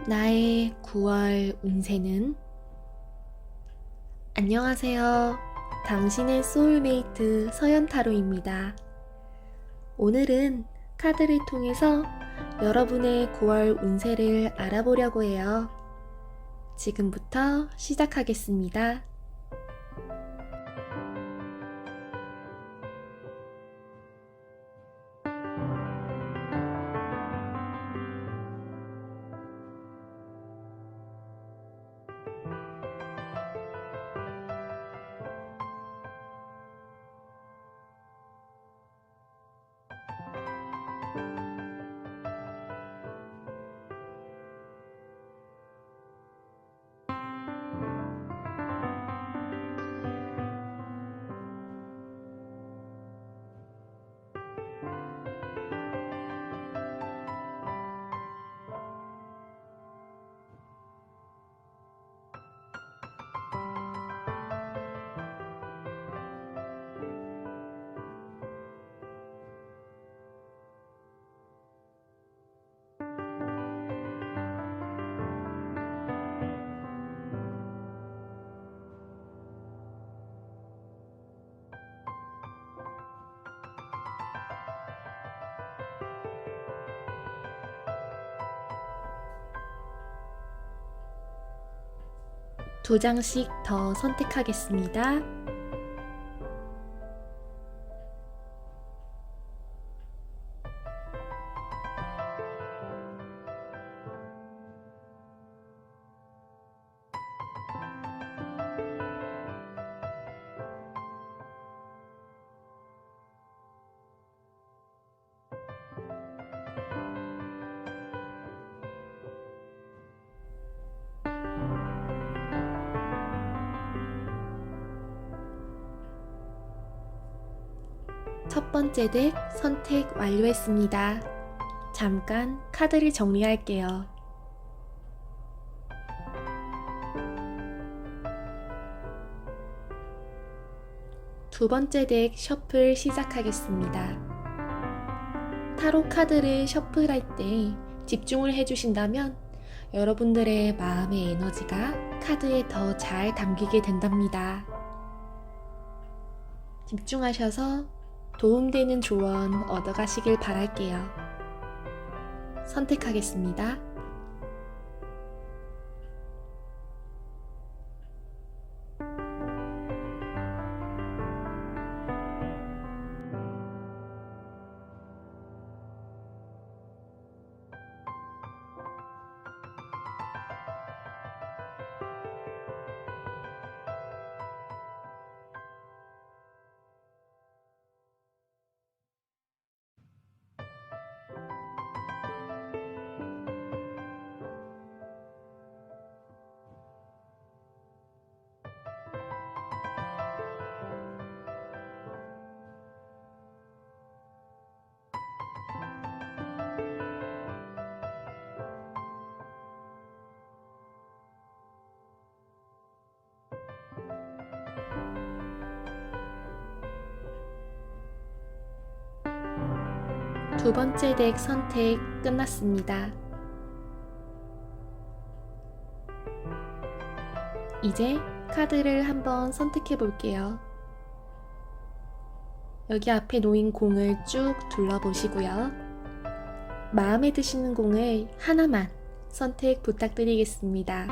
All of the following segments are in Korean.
나의 9월 운세는? 안녕하세요. 당신의 소울메이트 서연타로입니다. 오늘은 카드를 통해서 여러분의 9월 운세를 알아보려고 해요. 지금부터 시작하겠습니다. 두 장씩 더 선택하겠습니다. 첫 번째 덱 선택 완료했습니다. 잠깐 카드를 정리할게요. 두 번째 덱 셔플 시작하겠습니다. 타로 카드를 셔플할 때 집중을 해주신다면 여러분들의 마음의 에너지가 카드에 더 잘 담기게 된답니다. 집중하셔서 도움되는 조언 얻어가시길 바랄게요. 선택하겠습니다. 두 번째 덱 선택 끝났습니다. 이제 카드를 한번 선택해 볼게요. 여기 앞에 놓인 공을 쭉 둘러보시고요. 마음에 드시는 공을 하나만 선택 부탁드리겠습니다.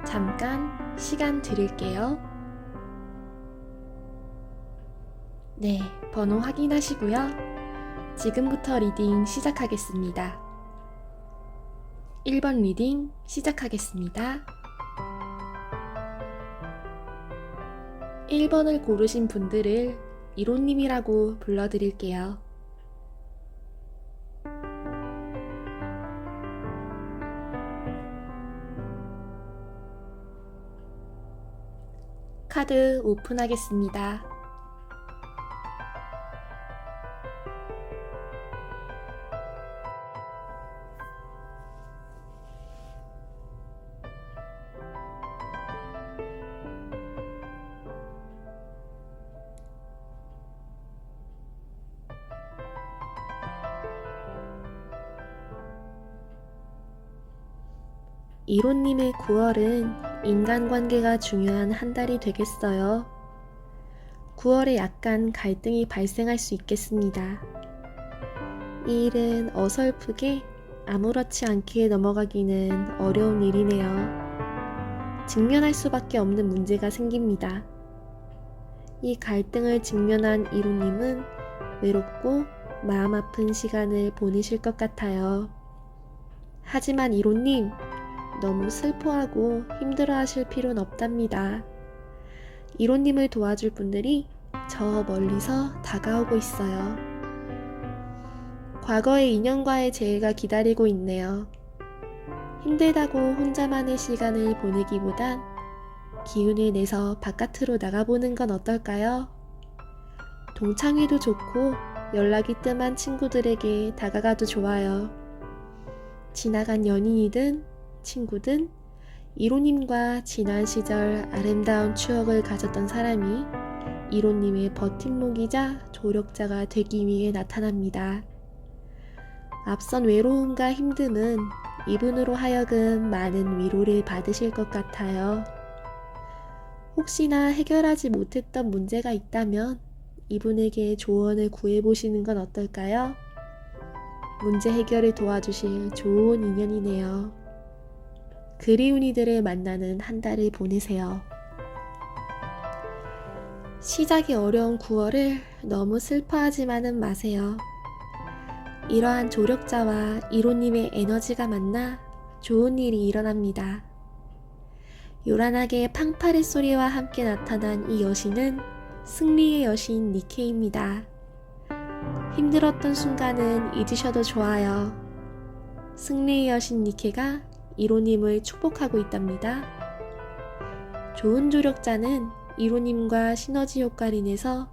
잠깐 시간 드릴게요. 네, 번호 확인하시고요. 지금부터 리딩 시작하겠습니다. 1번 리딩 시작하겠습니다. 1번을 고르신 분들을 이로님이라고 불러드릴게요. 카드 오픈하겠습니다. 이로님의 9월은 인간관계가 중요한 한 달이 되겠어요. 9월에 약간 갈등이 발생할 수 있겠습니다. 이 일은 어설프게 아무렇지 않게 넘어가기는 어려운 일이네요. 직면할 수밖에 없는 문제가 생깁니다. 이 갈등을 직면한 이로님은 외롭고 마음 아픈 시간을 보내실 것 같아요. 하지만 이로님, 너무 슬퍼하고 힘들어하실 필요는 없답니다. 이로님을 도와줄 분들이 저 멀리서 다가오고 있어요. 과거의 인연과의 재회가 기다리고 있네요. 힘들다고 혼자만의 시간을 보내기보단 기운을 내서 바깥으로 나가보는 건 어떨까요? 동창회도 좋고 연락이 뜸한 친구들에게 다가가도 좋아요. 지나간 연인이든 친구든 이로님과 지난 시절 아름다운 추억을 가졌던 사람이 이로님의 버팀목이자 조력자가 되기 위해 나타납니다. 앞선 외로움과 힘듦은 이분으로 하여금 많은 위로를 받으실 것 같아요. 혹시나 해결하지 못했던 문제가 있다면 이분에게 조언을 구해보시는 건 어떨까요? 문제 해결을 도와주실 좋은 인연이네요. 그리운 이들을 만나는 한 달을 보내세요. 시작이 어려운 9월을 너무 슬퍼하지만은 마세요. 이러한 조력자와 이로님의 에너지가 만나 좋은 일이 일어납니다. 요란하게 팡파레 소리와 함께 나타난 이 여신은 승리의 여신 니케입니다. 힘들었던 순간은 잊으셔도 좋아요. 승리의 여신 니케가 이로님을 축복하고 있답니다. 좋은 조력자는 이로님과 시너지 효과를 인해서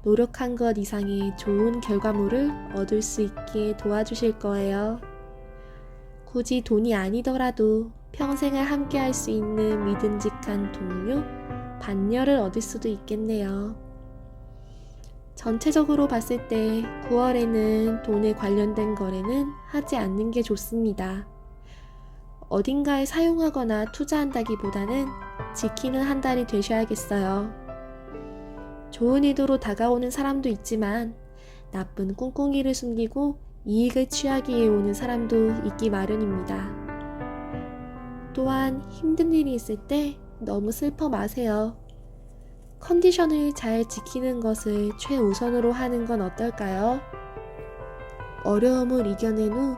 노력한 것 이상의 좋은 결과물을 얻을 수 있게 도와주실 거예요. 굳이 돈이 아니더라도 평생을 함께 할 수 있는 믿음직한 동료, 반려를 얻을 수도 있겠네요. 전체적으로 봤을 때 9월에는 돈에 관련된 거래는 하지 않는 게 좋습니다. 어딘가에 사용하거나 투자한다기보다는 지키는 한 달이 되셔야겠어요. 좋은 의도로 다가오는 사람도 있지만 나쁜 꿍꿍이를 숨기고 이익을 취하기 위해 오는 사람도 있기 마련입니다. 또한 힘든 일이 있을 때 너무 슬퍼 마세요. 컨디션을 잘 지키는 것을 최우선으로 하는 건 어떨까요? 어려움을 이겨낸 후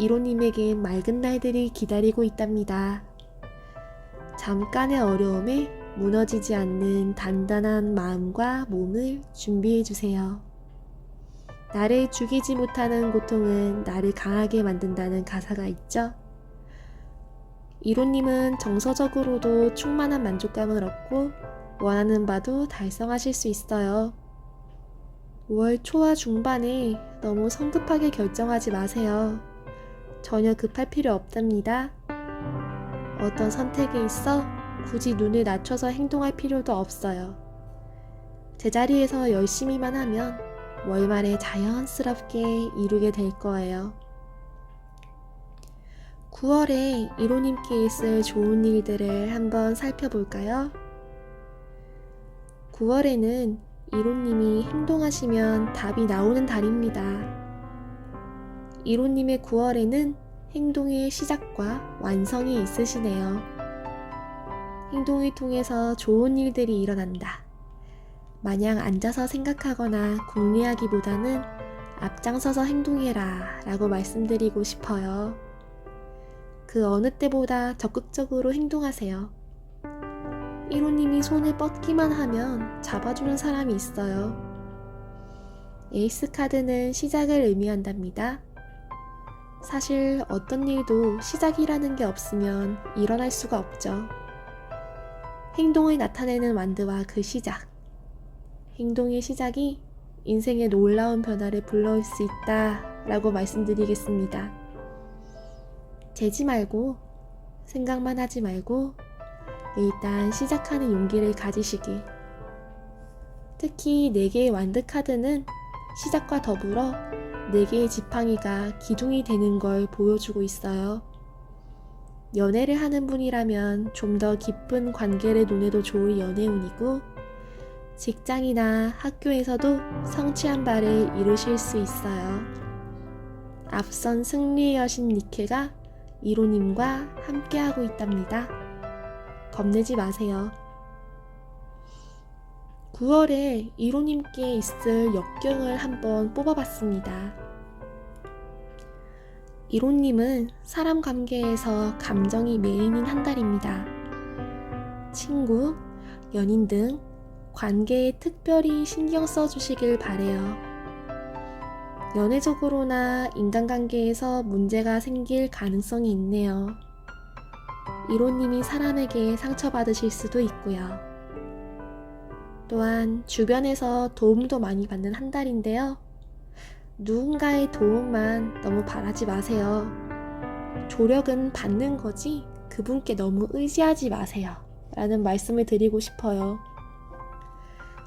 이로님에게 맑은 날들이 기다리고 있답니다. 잠깐의 어려움에 무너지지 않는 단단한 마음과 몸을 준비해주세요. 나를 죽이지 못하는 고통은 나를 강하게 만든다는 가사가 있죠. 이로님은 정서적으로도 충만한 만족감을 얻고 원하는 바도 달성하실 수 있어요. 5월 초와 중반에 너무 성급하게 결정하지 마세요. 전혀 급할 필요 없답니다. 어떤 선택에 있어 굳이 눈을 낮춰서 행동할 필요도 없어요. 제자리에서 열심히만 하면 월말에 자연스럽게 이루게 될 거예요. 9월에 이로님께 있을 좋은 일들을 한번 살펴볼까요? 9월에는 이로님이 행동하시면 답이 나오는 달입니다. 이로님의 9월에는 행동의 시작과 완성이 있으시네요. 행동을 통해서 좋은 일들이 일어난다. 마냥 앉아서 생각하거나 궁리하기보다는 앞장서서 행동해라 라고 말씀드리고 싶어요. 그 어느 때보다 적극적으로 행동하세요. 1호님이 손을 뻗기만 하면 잡아주는 사람이 있어요. 에이스 카드는 시작을 의미한답니다. 사실 어떤 일도 시작이라는 게 없으면 일어날 수가 없죠. 행동을 나타내는 완드와 그 시작. 행동의 시작이 인생의 놀라운 변화를 불러올 수 있다 라고 말씀드리겠습니다. 재지 말고 생각만 하지 말고 일단 시작하는 용기를 가지시길. 특히 4개의 완드 카드는 시작과 더불어 4개의 지팡이가 기둥이 되는 걸 보여주고 있어요. 연애를 하는 분이라면 좀 더 깊은 관계를 논해도 좋을 연애운이고, 직장이나 학교에서도 성취한 바를 이루실 수 있어요. 앞선 승리의 여신 니케가 이로님과 함께하고 있답니다. 겁내지 마세요. 9월에 이로님께 있을 역경을 한번 뽑아봤습니다. 이로님은 사람 관계에서 감정이 메인인 한 달입니다. 친구, 연인 등 관계에 특별히 신경 써주시길 바래요. 연애적으로나 인간관계에서 문제가 생길 가능성이 있네요. 이로님이 사람에게 상처받으실 수도 있고요. 또한 주변에서 도움도 많이 받는 한 달인데요. 누군가의 도움만 너무 바라지 마세요. 조력은 받는 거지 그분께 너무 의지하지 마세요. 라는 말씀을 드리고 싶어요.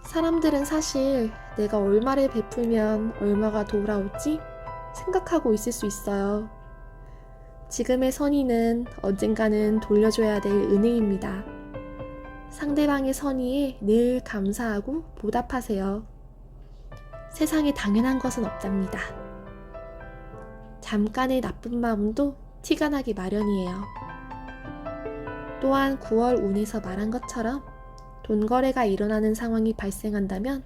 사람들은 사실 내가 얼마를 베풀면 얼마가 돌아올지 생각하고 있을 수 있어요. 지금의 선의는 언젠가는 돌려줘야 될 은혜입니다. 상대방의 선의에 늘 감사하고 보답하세요. 세상에 당연한 것은 없답니다. 잠깐의 나쁜 마음도 티가 나기 마련이에요. 또한 9월 운에서 말한 것처럼 돈 거래가 일어나는 상황이 발생한다면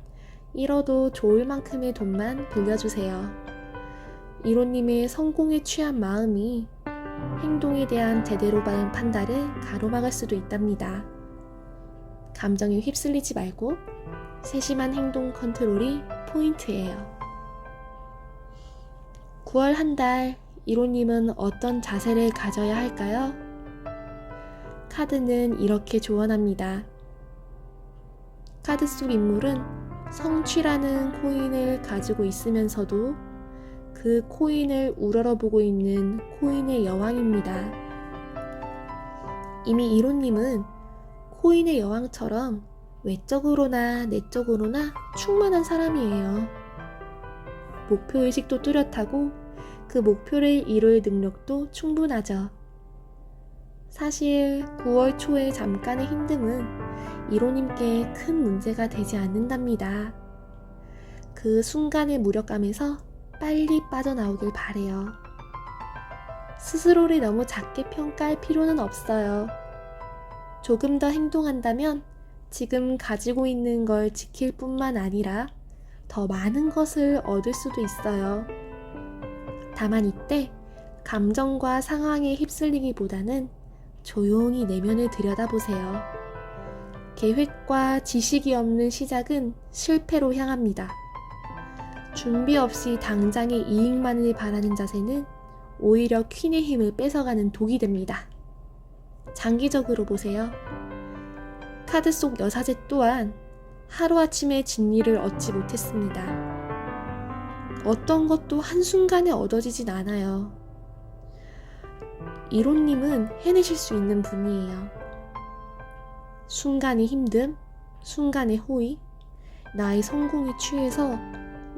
잃어도 좋을 만큼의 돈만 빌려주세요. 이로님의 성공에 취한 마음이 행동에 대한 제대로 바른 판단을 가로막을 수도 있답니다. 감정에 휩쓸리지 말고 세심한 행동 컨트롤이 포인트예요. 9월 한 달 이로님은 어떤 자세를 가져야 할까요? 카드는 이렇게 조언합니다. 카드 속 인물은 성취라는 코인을 가지고 있으면서도 그 코인을 우러러보고 있는 코인의 여왕입니다. 이미 이로님은 코인의 여왕처럼 외적으로나 내적으로나 충만한 사람이에요. 목표의식도 뚜렷하고 그 목표를 이룰 능력도 충분하죠. 사실 9월 초의 잠깐의 힘듦은 이로님께 큰 문제가 되지 않는답니다. 그 순간의 무력감에서 빨리 빠져나오길 바래요. 스스로를 너무 작게 평가할 필요는 없어요. 조금 더 행동한다면 지금 가지고 있는 걸 지킬 뿐만 아니라 더 많은 것을 얻을 수도 있어요. 다만 이때 감정과 상황에 휩쓸리기보다는 조용히 내면을 들여다보세요. 계획과 지식이 없는 시작은 실패로 향합니다. 준비 없이 당장의 이익만을 바라는 자세는 오히려 퀸의 힘을 뺏어가는 독이 됩니다. 장기적으로 보세요. 카드 속 여사제 또한 하루아침에 진리를 얻지 못했습니다. 어떤 것도 한순간에 얻어지진 않아요. 이로님은 해내실 수 있는 분이에요. 순간의 힘듦, 순간의 호의, 나의 성공에 취해서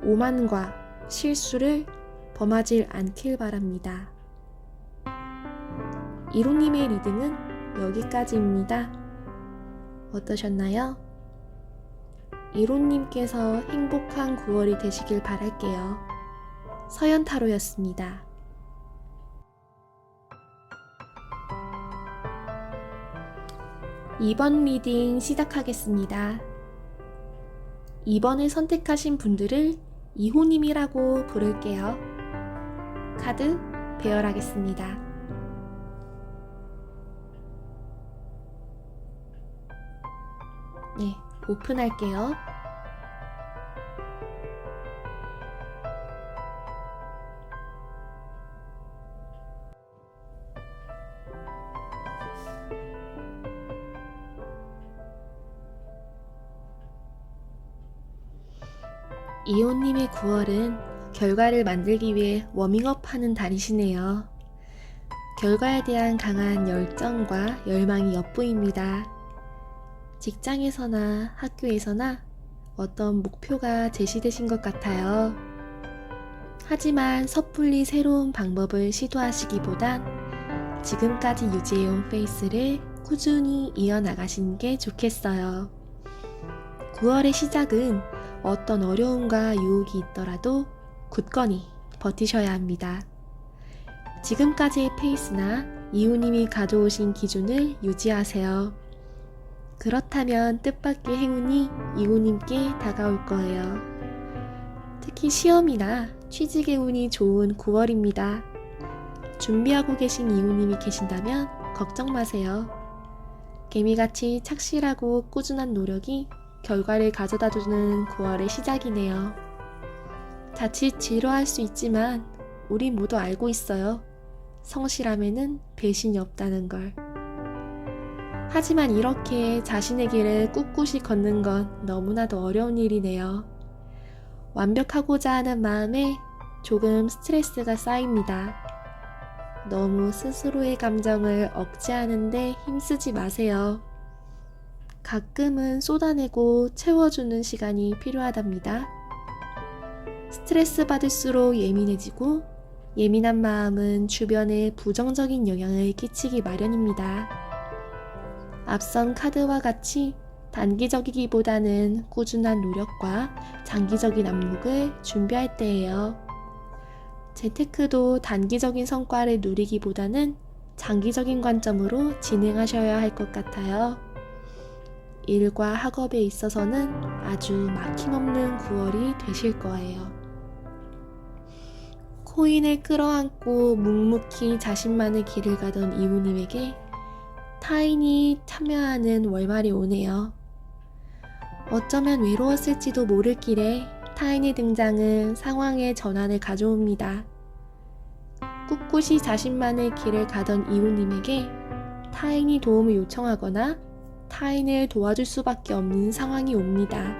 오만과 실수를 범하지 않길 바랍니다. 이로님의 리딩은 여기까지입니다. 어떠셨나요? 이로님께서 행복한 9월이 되시길 바랄게요. 서연타로였습니다. 이번 리딩 시작하겠습니다. 이번에 선택하신 분들을 이호님이라고 부를게요. 카드 배열하겠습니다. 네, 오픈할게요. 이호님의 9월은 결과를 만들기 위해 워밍업하는 달이시네요. 결과에 대한 강한 열정과 열망이 엿보입니다. 직장에서나 학교에서나 어떤 목표가 제시되신 것 같아요. 하지만 섣불리 새로운 방법을 시도하시기보단 지금까지 유지해온 페이스를 꾸준히 이어나가시는 게 좋겠어요. 9월의 시작은 어떤 어려움과 유혹이 있더라도 굳건히 버티셔야 합니다. 지금까지의 페이스나 이호님이 가져오신 기준을 유지하세요. 그렇다면 뜻밖의 행운이 이호님께 다가올 거예요. 특히 시험이나 취직의 운이 좋은 9월입니다. 준비하고 계신 이호님이 계신다면 걱정 마세요. 개미같이 착실하고 꾸준한 노력이 결과를 가져다주는 9월의 시작이네요. 자칫 지루할 수 있지만 우리 모두 알고 있어요. 성실함에는 배신이 없다는 걸. 하지만 이렇게 자신의 길을 꿋꿋이 걷는 건 너무나도 어려운 일이네요. 완벽하고자 하는 마음에 조금 스트레스가 쌓입니다. 너무 스스로의 감정을 억제하는데 힘쓰지 마세요. 가끔은 쏟아내고 채워주는 시간이 필요하답니다. 스트레스 받을수록 예민해지고 예민한 마음은 주변에 부정적인 영향을 끼치기 마련입니다. 앞선 카드와 같이 단기적이기보다는 꾸준한 노력과 장기적인 안목을 준비할 때예요. 재테크도 단기적인 성과를 누리기보다는 장기적인 관점으로 진행하셔야 할 것 같아요. 일과 학업에 있어서는 아주 막힘없는 9월이 되실 거예요. 코인을 끌어안고 묵묵히 자신만의 길을 가던 이호님에게 타인이 참여하는 월말이 오네요. 어쩌면 외로웠을지도 모를 길에 타인의 등장은 상황의 전환을 가져옵니다. 꿋꿋이 자신만의 길을 가던 이호님에게 타인이 도움을 요청하거나 타인을 도와줄 수밖에 없는 상황이 옵니다.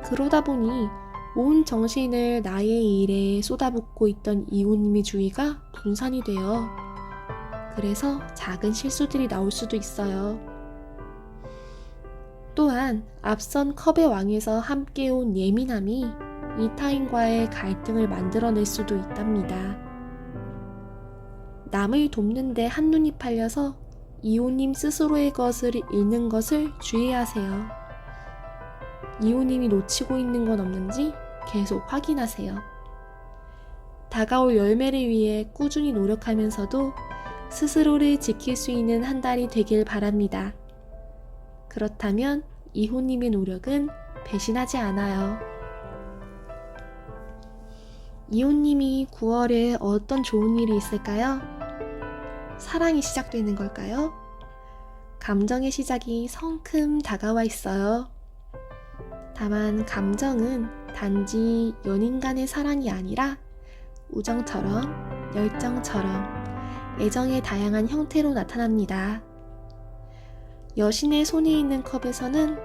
그러다 보니 온 정신을 나의 일에 쏟아붓고 있던 이호님의 주의가 분산이 돼요. 그래서 작은 실수들이 나올 수도 있어요. 또한 앞선 컵의 왕에서 함께 온 예민함이 이 타인과의 갈등을 만들어낼 수도 있답니다. 남을 돕는데 한눈이 팔려서 이호님 스스로의 것을 잃는 것을 주의하세요. 이호님이 놓치고 있는 건 없는지 계속 확인하세요. 다가올 열매를 위해 꾸준히 노력하면서도 스스로를 지킬 수 있는 한 달이 되길 바랍니다. 그렇다면 이호님의 노력은 배신하지 않아요. 이호님이 9월에 어떤 좋은 일이 있을까요? 사랑이 시작되는 걸까요? 감정의 시작이 성큼 다가와 있어요. 다만 감정은 단지 연인 간의 사랑이 아니라 우정처럼, 열정처럼, 애정의 다양한 형태로 나타납니다. 여신의 손에 있는 컵에서는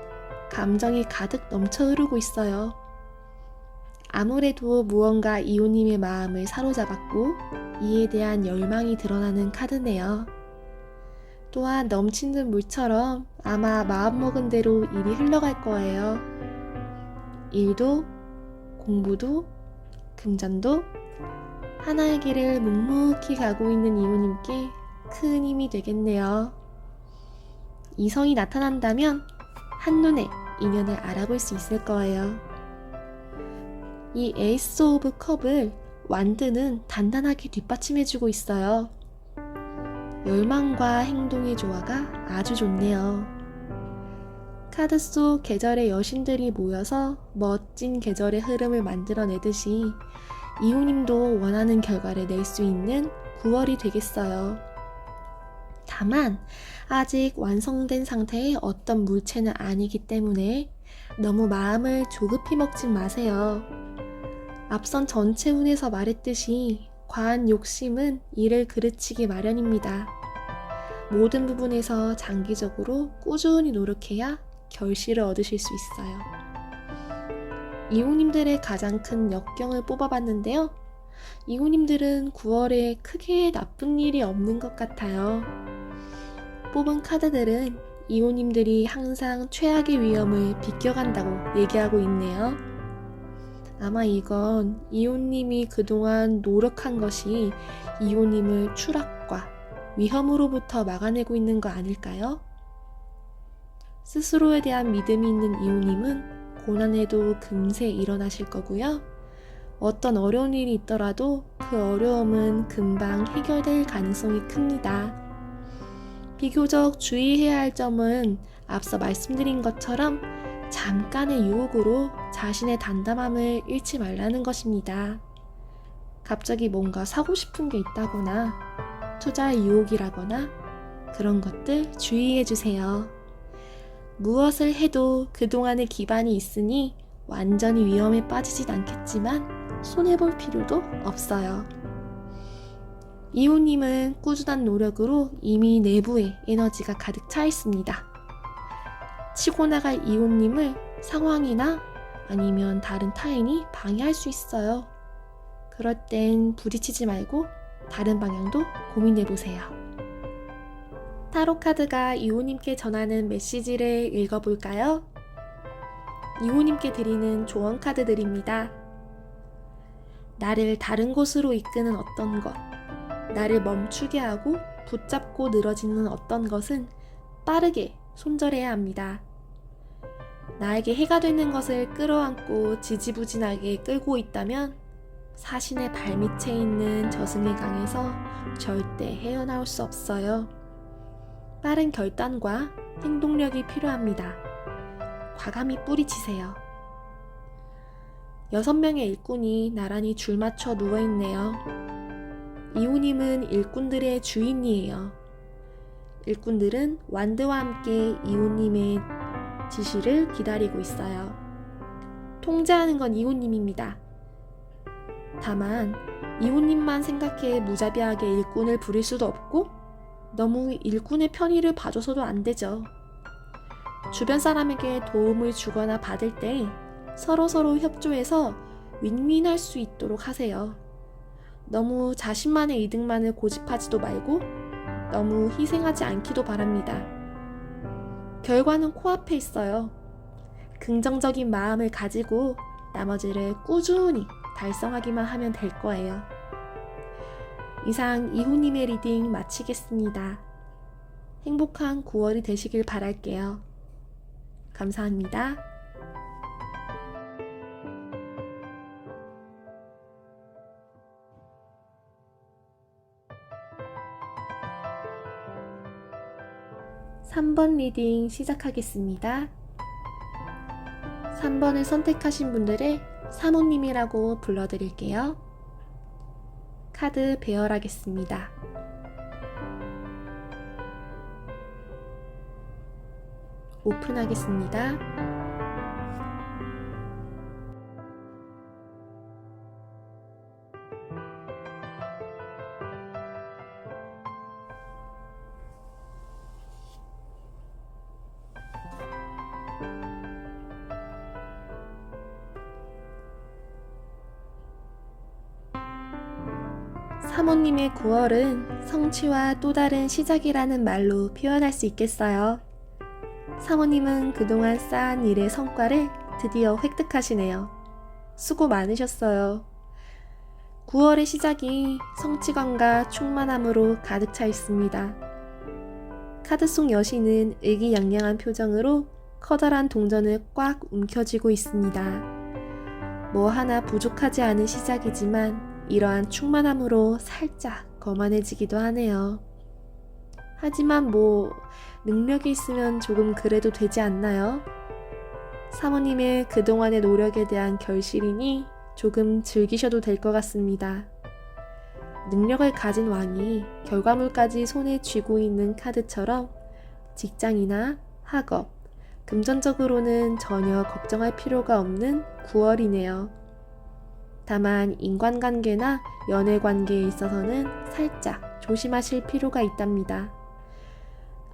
감정이 가득 넘쳐 흐르고 있어요. 아무래도 무언가 이호님의 마음을 사로잡았고 이에 대한 열망이 드러나는 카드네요. 또한 넘치는 물처럼 아마 마음먹은 대로 일이 흘러갈 거예요. 일도, 공부도, 금전도 하나의 길을 묵묵히 가고 있는 이호님께 큰 힘이 되겠네요. 이성이 나타난다면 한눈에 인연을 알아볼 수 있을 거예요. 이 에이스 오브 컵을 완드는 단단하게 뒷받침해주고 있어요. 열망과 행동의 조화가 아주 좋네요. 카드 속 계절의 여신들이 모여서 멋진 계절의 흐름을 만들어내듯이 이호님도 원하는 결과를 낼 수 있는 9월이 되겠어요. 다만 아직 완성된 상태의 어떤 물체는 아니기 때문에 너무 마음을 조급히 먹진 마세요. 앞선 전체 운에서 말했듯이 과한 욕심은 일을 그르치기 마련입니다. 모든 부분에서 장기적으로 꾸준히 노력해야 결실을 얻으실 수 있어요. 이호님들의 가장 큰 역경을 뽑아봤는데요. 이호님들은 9월에 크게 나쁜 일이 없는 것 같아요. 뽑은 카드들은 이호님들이 항상 최악의 위험을 비껴간다고 얘기하고 있네요. 아마 이건 이호님이 그동안 노력한 것이 이호님을 추락과 위험으로부터 막아내고 있는 거 아닐까요? 스스로에 대한 믿음이 있는 이호님은 고난에도 금세 일어나실 거고요. 어떤 어려운 일이 있더라도 그 어려움은 금방 해결될 가능성이 큽니다. 비교적 주의해야 할 점은 앞서 말씀드린 것처럼 잠깐의 유혹으로 자신의 담담함을 잃지 말라는 것입니다. 갑자기 뭔가 사고 싶은 게 있다거나 투자의 유혹이라거나 그런 것들 주의해 주세요. 무엇을 해도 그동안의 기반이 있으니 완전히 위험에 빠지진 않겠지만 손해볼 필요도 없어요. 이호님은 꾸준한 노력으로 이미 내부에 에너지가 가득 차 있습니다. 치고 나갈 이호님을 상황이나 아니면 다른 타인이 방해할 수 있어요. 그럴 땐 부딪히지 말고 다른 방향도 고민해보세요. 타로 카드가 이호님께 전하는 메시지를 읽어볼까요? 이호님께 드리는 조언 카드들입니다. 나를 다른 곳으로 이끄는 어떤 것, 나를 멈추게 하고 붙잡고 늘어지는 어떤 것은 빠르게 손절해야 합니다. 나에게 해가 되는 것을 끌어안고 지지부진하게 끌고 있다면 사신의 발밑에 있는 저승의 강에서 절대 헤어나올 수 없어요. 빠른 결단과 행동력이 필요합니다. 과감히 뿌리치세요. 6명의 일꾼이 나란히 줄 맞춰 누워있네요. 이호님은 일꾼들의 주인이에요. 일꾼들은 완드와 함께 이호님의 지시를 기다리고 있어요. 통제하는 건 이호님입니다. 다만 이호님만 생각해 무자비하게 일꾼을 부릴 수도 없고 너무 일꾼의 편의를 봐줘서도 안 되죠. 주변 사람에게 도움을 주거나 받을 때 서로서로 협조해서 윈윈할 수 있도록 하세요. 너무 자신만의 이득만을 고집하지도 말고 너무 희생하지 않기도 바랍니다. 결과는 코앞에 있어요. 긍정적인 마음을 가지고 나머지를 꾸준히 달성하기만 하면 될 거예요. 이상 이호님의 리딩 마치겠습니다. 행복한 9월이 되시길 바랄게요. 감사합니다. (3번) 리딩 시작하겠습니다. 3번을 선택하신 분들의 사모님이라고 불러드릴게요. 카드 배열하겠습니다. 오픈하겠습니다. 사모님의 9월은 성취와 또 다른 시작이라는 말로 표현할 수 있겠어요. 사모님은 그동안 쌓은 일의 성과를 드디어 획득하시네요. 수고 많으셨어요. 9월의 시작이 성취감과 충만함으로 가득 차 있습니다. 카드 속 여신은 의기양양한 표정으로 커다란 동전을 꽉 움켜쥐고 있습니다. 뭐 하나 부족하지 않은 시작이지만 이러한 충만함으로 살짝 거만해지기도 하네요. 하지만 능력이 있으면 조금 그래도 되지 않나요? 사모님의 그동안의 노력에 대한 결실이니 조금 즐기셔도 될 것 같습니다. 능력을 가진 왕이 결과물까지 손에 쥐고 있는 카드처럼 직장이나 학업, 금전적으로는 전혀 걱정할 필요가 없는 9월이네요. 다만 인간관계나 연애관계에 있어서는 살짝 조심하실 필요가 있답니다.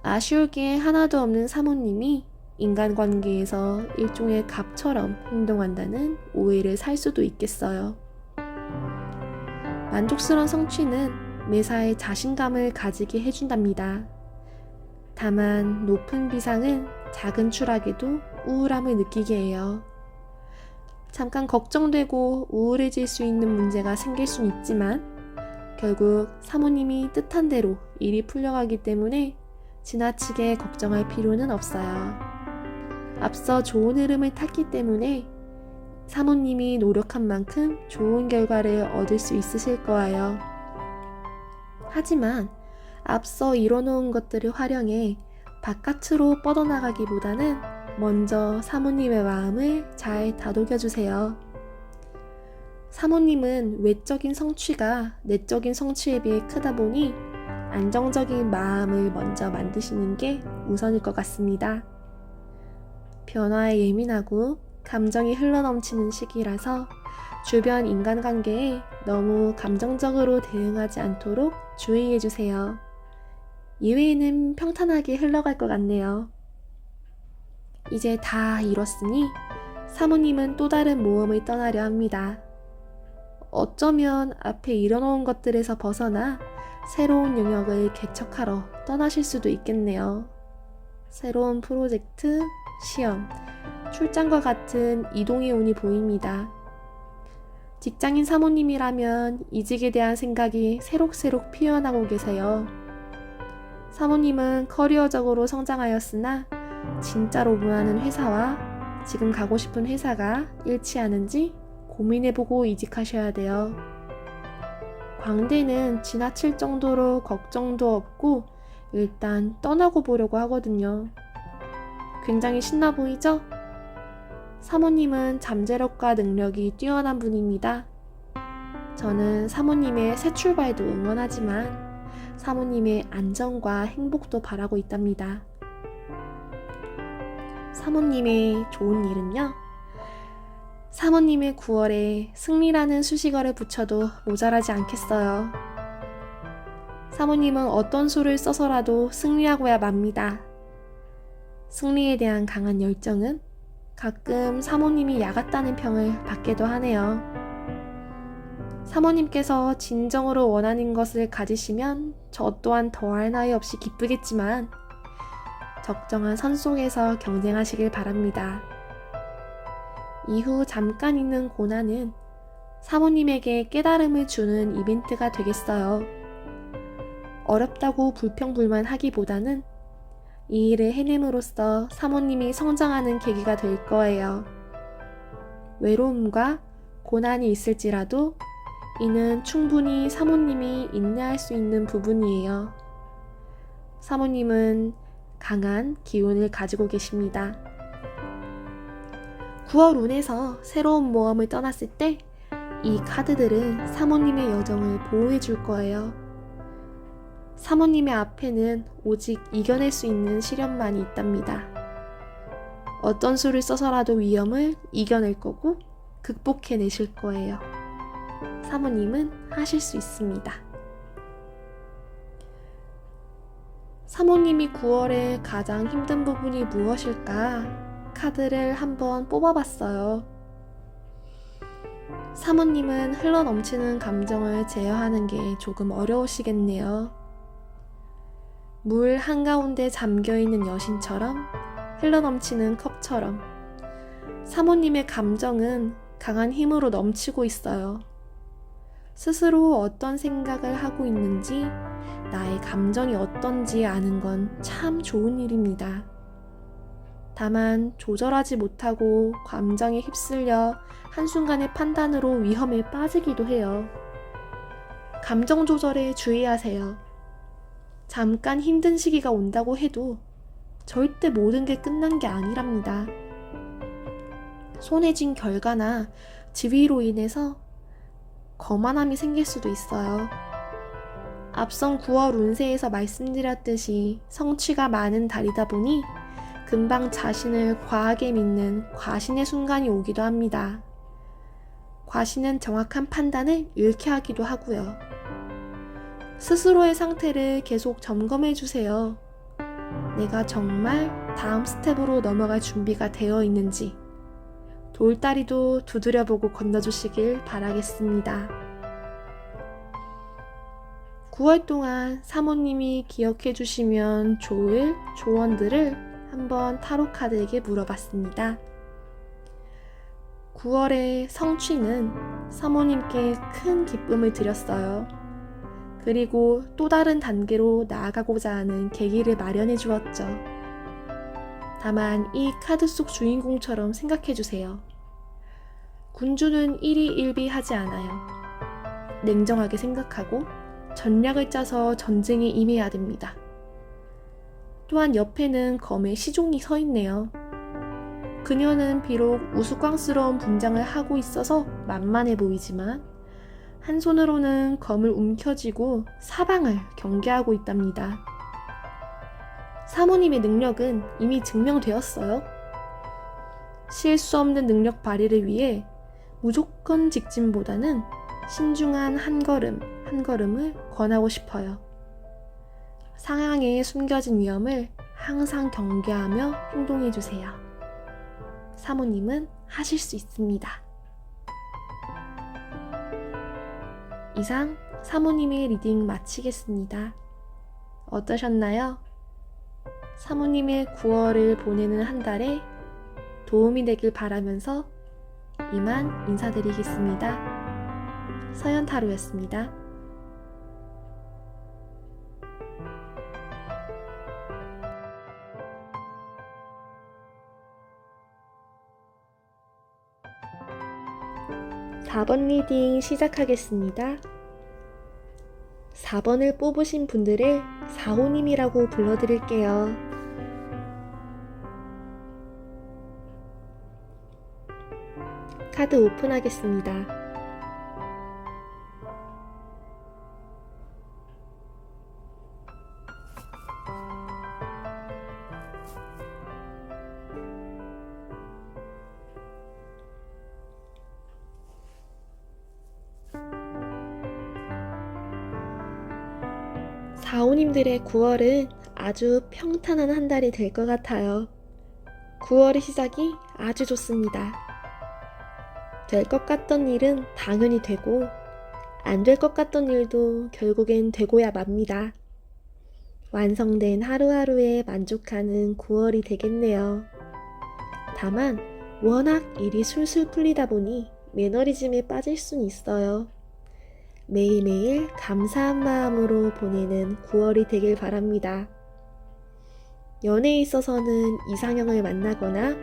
아쉬울 게 하나도 없는 사모님이 인간관계에서 일종의 갑처럼 행동한다는 오해를 살 수도 있겠어요. 만족스러운 성취는 매사에 자신감을 가지게 해준답니다. 다만 높은 비상은 작은 추락에도 우울함을 느끼게 해요. 잠깐 걱정되고 우울해질 수 있는 문제가 생길 순 있지만 결국 사모님이 뜻한 대로 일이 풀려가기 때문에 지나치게 걱정할 필요는 없어요. 앞서 좋은 흐름을 탔기 때문에 사모님이 노력한 만큼 좋은 결과를 얻을 수 있으실 거예요. 하지만 앞서 이뤄놓은 것들을 활용해 바깥으로 뻗어나가기보다는 먼저 사모님의 마음을 잘 다독여주세요. 사모님은 외적인 성취가 내적인 성취에 비해 크다 보니 안정적인 마음을 먼저 만드시는 게 우선일 것 같습니다. 변화에 예민하고 감정이 흘러넘치는 시기라서 주변 인간관계에 너무 감정적으로 대응하지 않도록 주의해주세요. 이외에는 평탄하게 흘러갈 것 같네요. 이제 다 이뤘으니 사모님은 또 다른 모험을 떠나려 합니다. 어쩌면 앞에 이뤄놓은 것들에서 벗어나 새로운 영역을 개척하러 떠나실 수도 있겠네요. 새로운 프로젝트, 시험, 출장과 같은 이동의 운이 보입니다. 직장인 사모님이라면 이직에 대한 생각이 새록새록 피어나고 계세요. 사모님은 커리어적으로 성장하였으나 진짜로 원하는 회사와 지금 가고 싶은 회사가 일치하는지 고민해보고 이직하셔야 돼요. 광대는 지나칠 정도로 걱정도 없고 일단 떠나고 보려고 하거든요. 굉장히 신나 보이죠? 사모님은 잠재력과 능력이 뛰어난 분입니다. 저는 사모님의 새 출발도 응원하지만 사모님의 안정과 행복도 바라고 있답니다. 사모님의 좋은 일은요. 사모님의 9월에 승리라는 수식어를 붙여도 모자라지 않겠어요. 사모님은 어떤 수를 써서라도 승리하고야 맙니다. 승리에 대한 강한 열정은 가끔 사모님이 야같다는 평을 받기도 하네요. 사모님께서 진정으로 원하는 것을 가지시면 저 또한 더할 나위 없이 기쁘겠지만 적정한 선 속에서 경쟁하시길 바랍니다. 이후 잠깐 있는 고난은 사모님에게 깨달음을 주는 이벤트가 되겠어요. 어렵다고 불평불만하기보다는 이 일을 해냄으로써 사모님이 성장하는 계기가 될 거예요. 외로움과 고난이 있을지라도 이는 충분히 사모님이 인내할 수 있는 부분이에요. 사모님은 강한 기운을 가지고 계십니다. 9월 운에서 새로운 모험을 떠났을 때 이 카드들은 사모님의 여정을 보호해 줄 거예요. 사모님의 앞에는 오직 이겨낼 수 있는 시련만이 있답니다. 어떤 수를 써서라도 위험을 이겨낼 거고 극복해내실 거예요. 사모님은 하실 수 있습니다. 사모님이 9월에 가장 힘든 부분이 무엇일까? 카드를 한번 뽑아봤어요. 사모님은 흘러넘치는 감정을 제어하는 게 조금 어려우시겠네요. 물 한가운데 잠겨있는 여신처럼 흘러넘치는 컵처럼 사모님의 감정은 강한 힘으로 넘치고 있어요. 스스로 어떤 생각을 하고 있는지 나의 감정이 어떤지 아는 건 참 좋은 일입니다. 다만 조절하지 못하고 감정에 휩쓸려 한순간의 판단으로 위험에 빠지기도 해요. 감정 조절에 주의하세요. 잠깐 힘든 시기가 온다고 해도 절대 모든 게 끝난 게 아니랍니다. 손에 쥔 결과나 지위로 인해서 거만함이 생길 수도 있어요. 앞선 9월 운세에서 말씀드렸듯이 성취가 많은 달이다 보니 금방 자신을 과하게 믿는 과신의 순간이 오기도 합니다. 과신은 정확한 판단을 잃게 하기도 하고요. 스스로의 상태를 계속 점검해 주세요. 내가 정말 다음 스텝으로 넘어갈 준비가 되어 있는지 돌다리도 두드려보고 건너주시길 바라겠습니다. 9월 동안 사모님이 기억해 주시면 좋을 조언들을 한번 타로 카드에게 물어봤습니다. 9월의 성취는 사모님께 큰 기쁨을 드렸어요. 그리고 또 다른 단계로 나아가고자 하는 계기를 마련해 주었죠. 다만 이 카드 속 주인공처럼 생각해 주세요. 군주는 일희일비하지 않아요. 냉정하게 생각하고 전략을 짜서 전쟁에 임해야 됩니다. 또한 옆에는 검의 시종이 서 있네요. 그녀는 비록 우스꽝스러운 분장을 하고 있어서 만만해 보이지만 한 손으로는 검을 움켜쥐고 사방을 경계하고 있답니다. 사모님의 능력은 이미 증명되었어요. 실수 없는 능력 발휘를 위해 무조건 직진보다는 신중한 한 걸음 한 걸음을 권하고 싶어요. 상황에 숨겨진 위험을 항상 경계하며 행동해 주세요. 사모님은 하실 수 있습니다. 이상 사모님의 리딩 마치겠습니다. 어떠셨나요? 사모님의 9월을 보내는 한 달에 도움이 되길 바라면서 이만 인사드리겠습니다. 서연타로였습니다. 4번 리딩 시작하겠습니다. 4번을 뽑으신 분들을 4호님이라고 불러드릴게요. 카드 오픈하겠습니다. 사오님들의 9월은 아주 평탄한 한 달이 될 것 같아요. 9월의 시작이 아주 좋습니다. 될 것 같던 일은 당연히 되고 안 될 것 같던 일도 결국엔 되고야 맙니다. 완성된 하루하루에 만족하는 9월이 되겠네요. 다만 워낙 일이 술술 풀리다 보니 매너리즘에 빠질 순 있어요. 매일매일 감사한 마음으로 보내는 9월이 되길 바랍니다. 연애에 있어서는 이상형을 만나거나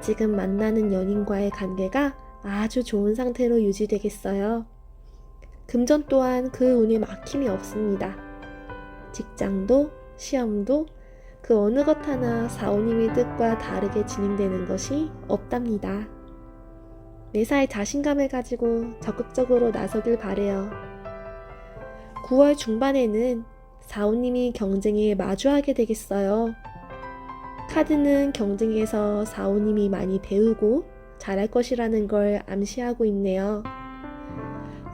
지금 만나는 연인과의 관계가 아주 좋은 상태로 유지되겠어요. 금전 또한 그 운에 막힘이 없습니다. 직장도 시험도 그 어느 것 하나 사오님의 뜻과 다르게 진행되는 것이 없답니다. 매사에 자신감을 가지고 적극적으로 나서길 바래요. 9월 중반에는 사오님이 경쟁에 마주하게 되겠어요. 카드는 경쟁에서 사오님이 많이 배우고 잘할 것이라는 걸 암시하고 있네요.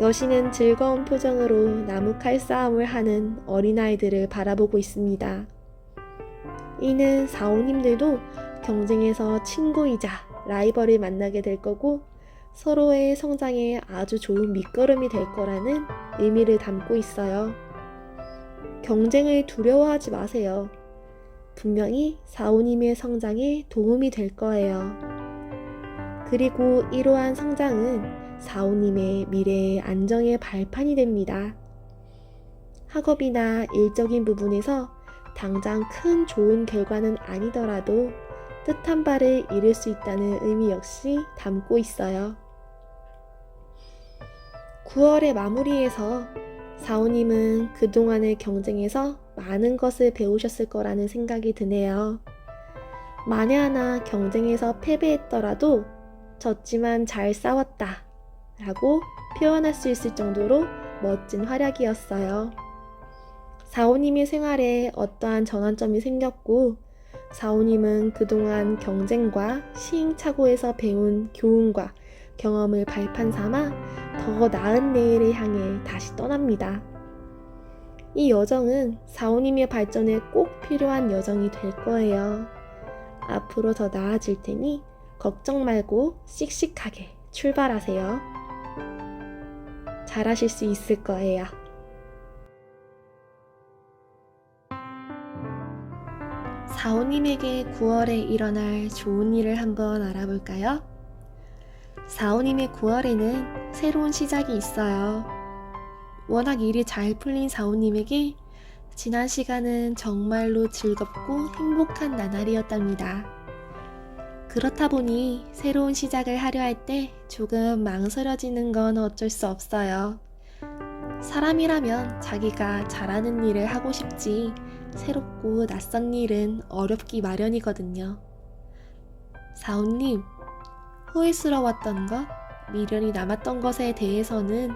여신은 즐거운 표정으로 나무 칼싸움을 하는 어린아이들을 바라보고 있습니다. 이는 사오님들도 경쟁에서 친구이자 라이벌을 만나게 될 거고 서로의 성장에 아주 좋은 밑거름이 될 거라는 의미를 담고 있어요. 경쟁을 두려워하지 마세요. 분명히 사오님의 성장에 도움이 될 거예요. 그리고 이러한 성장은 사오님의 미래의 안정의 발판이 됩니다. 학업이나 일적인 부분에서 당장 큰 좋은 결과는 아니더라도 뜻한 바를 이룰 수 있다는 의미 역시 담고 있어요. 9월의 마무리에서 사오님은 그동안의 경쟁에서 많은 것을 배우셨을 거라는 생각이 드네요. 만에 하나 경쟁에서 패배했더라도 졌지만 잘 싸웠다 라고 표현할 수 있을 정도로 멋진 활약이었어요. 사오님의 생활에 어떠한 전환점이 생겼고 사오님은 그동안 경쟁과 시행착오에서 배운 교훈과 경험을 발판 삼아 더 나은 내일을 향해 다시 떠납니다. 이 여정은 사오님의 발전에 꼭 필요한 여정이 될 거예요. 앞으로 더 나아질 테니 걱정 말고 씩씩하게 출발하세요. 잘하실 수 있을 거예요. 사오님에게 9월에 일어날 좋은 일을 한번 알아볼까요? 사오님의 9월에는 새로운 시작이 있어요. 워낙 일이 잘 풀린 사오님에게 지난 시간은 정말로 즐겁고 행복한 나날이었답니다. 그렇다 보니 새로운 시작을 하려 할 때 조금 망설여지는 건 어쩔 수 없어요. 사람이라면 자기가 잘하는 일을 하고 싶지 새롭고 낯선 일은 어렵기 마련이거든요. 사오님, 후회스러웠던 것, 미련이 남았던 것에 대해서는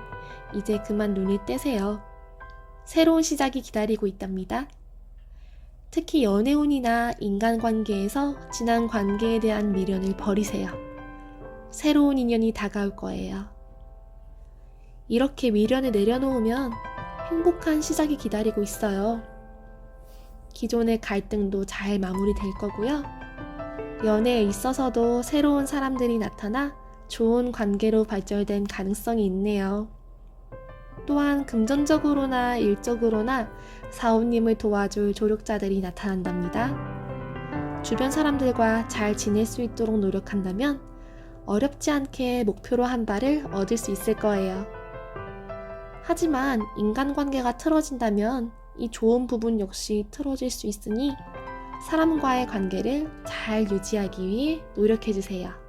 이제 그만 눈을 떼세요. 새로운 시작이 기다리고 있답니다. 특히 연애운이나 인간관계에서 지난 관계에 대한 미련을 버리세요. 새로운 인연이 다가올 거예요. 이렇게 미련을 내려놓으면 행복한 시작이 기다리고 있어요. 기존의 갈등도 잘 마무리될 거고요. 연애에 있어서도 새로운 사람들이 나타나 좋은 관계로 발전된 가능성이 있네요. 또한 금전적으로나 일적으로나 사오님을 도와줄 조력자들이 나타난답니다. 주변 사람들과 잘 지낼 수 있도록 노력한다면 어렵지 않게 목표로 한 바를 얻을 수 있을 거예요. 하지만 인간관계가 틀어진다면 이 좋은 부분 역시 틀어질 수 있으니 사람과의 관계를 잘 유지하기 위해 노력해주세요.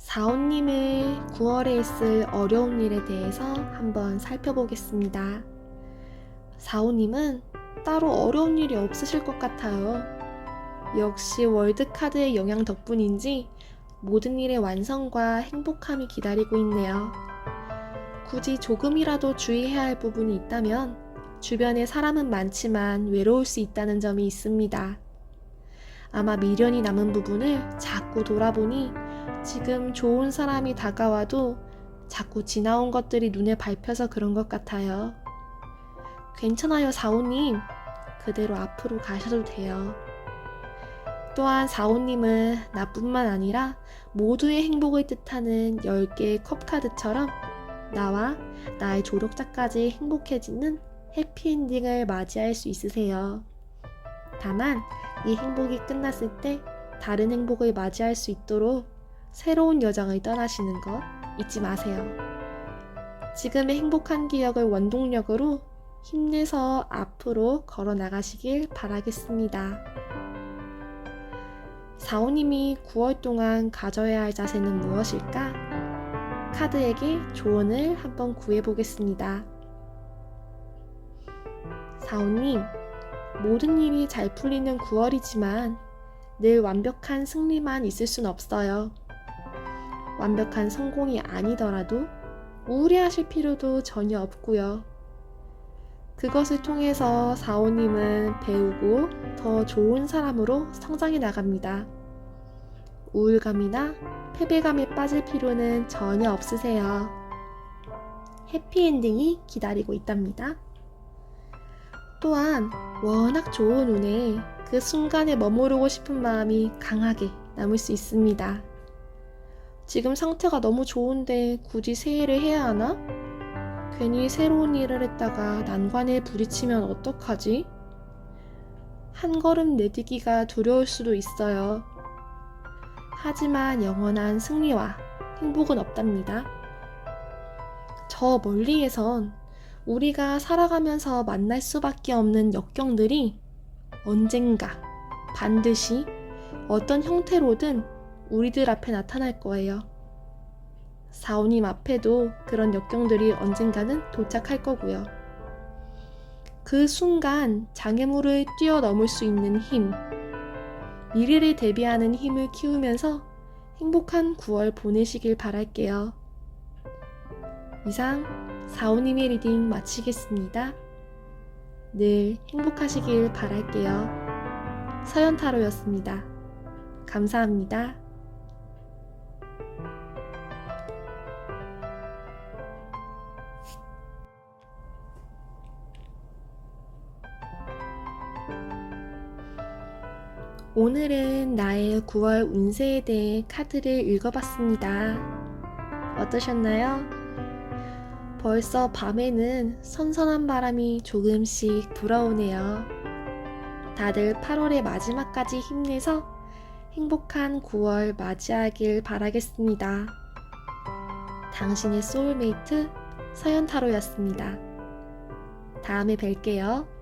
사오님의 9월에 있을 어려운 일에 대해서 한번 살펴보겠습니다. 사오님은 따로 어려운 일이 없으실 것 같아요. 역시 월드카드의 영향 덕분인지 모든 일의 완성과 행복함이 기다리고 있네요. 굳이 조금이라도 주의해야 할 부분이 있다면 주변에 사람은 많지만 외로울 수 있다는 점이 있습니다. 아마 미련이 남은 부분을 자꾸 돌아보니 지금 좋은 사람이 다가와도 자꾸 지나온 것들이 눈에 밟혀서 그런 것 같아요. 괜찮아요, 사오님. 그대로 앞으로 가셔도 돼요. 또한 사오님은 나뿐만 아니라 모두의 행복을 뜻하는 10개의 컵카드처럼 나와 나의 조력자까지 행복해지는 해피엔딩을 맞이할 수 있으세요. 다만 이 행복이 끝났을 때 다른 행복을 맞이할 수 있도록 새로운 여정을 떠나시는 것 잊지 마세요. 지금의 행복한 기억을 원동력으로 힘내서 앞으로 걸어 나가시길 바라겠습니다. 사오님이 9월 동안 가져야 할 자세는 무엇일까? 카드에게 조언을 한번 구해보겠습니다. 사오님, 모든 일이 잘 풀리는 9월이지만 늘 완벽한 승리만 있을 순 없어요. 완벽한 성공이 아니더라도 우울해하실 필요도 전혀 없고요. 그것을 통해서 사오님은 배우고 더 좋은 사람으로 성장해 나갑니다. 우울감이나 패배감에 빠질 필요는 전혀 없으세요. 해피엔딩이 기다리고 있답니다. 또한 워낙 좋은 운에 그 순간에 머무르고 싶은 마음이 강하게 남을 수 있습니다. 지금 상태가 너무 좋은데 굳이 새해를 해야 하나? 괜히 새로운 일을 했다가 난관에 부딪히면 어떡하지? 한 걸음 내디기가 두려울 수도 있어요. 하지만 영원한 승리와 행복은 없답니다. 저 멀리에선 우리가 살아가면서 만날 수밖에 없는 역경들이 언젠가 반드시 어떤 형태로든 우리들 앞에 나타날 거예요. 사오님 앞에도 그런 역경들이 언젠가는 도착할 거고요. 그 순간 장애물을 뛰어넘을 수 있는 힘, 미래를 대비하는 힘을 키우면서 행복한 9월 보내시길 바랄게요. 이상 사오님의 리딩 마치겠습니다. 늘 행복하시길 바랄게요. 서연타로였습니다. 감사합니다. 오늘은 나의 9월 운세에 대해 카드를 읽어봤습니다. 어떠셨나요? 벌써 밤에는 선선한 바람이 조금씩 불어오네요. 다들 8월의 마지막까지 힘내서 행복한 9월 맞이하길 바라겠습니다. 당신의 소울메이트 서연타로였습니다. 다음에 뵐게요.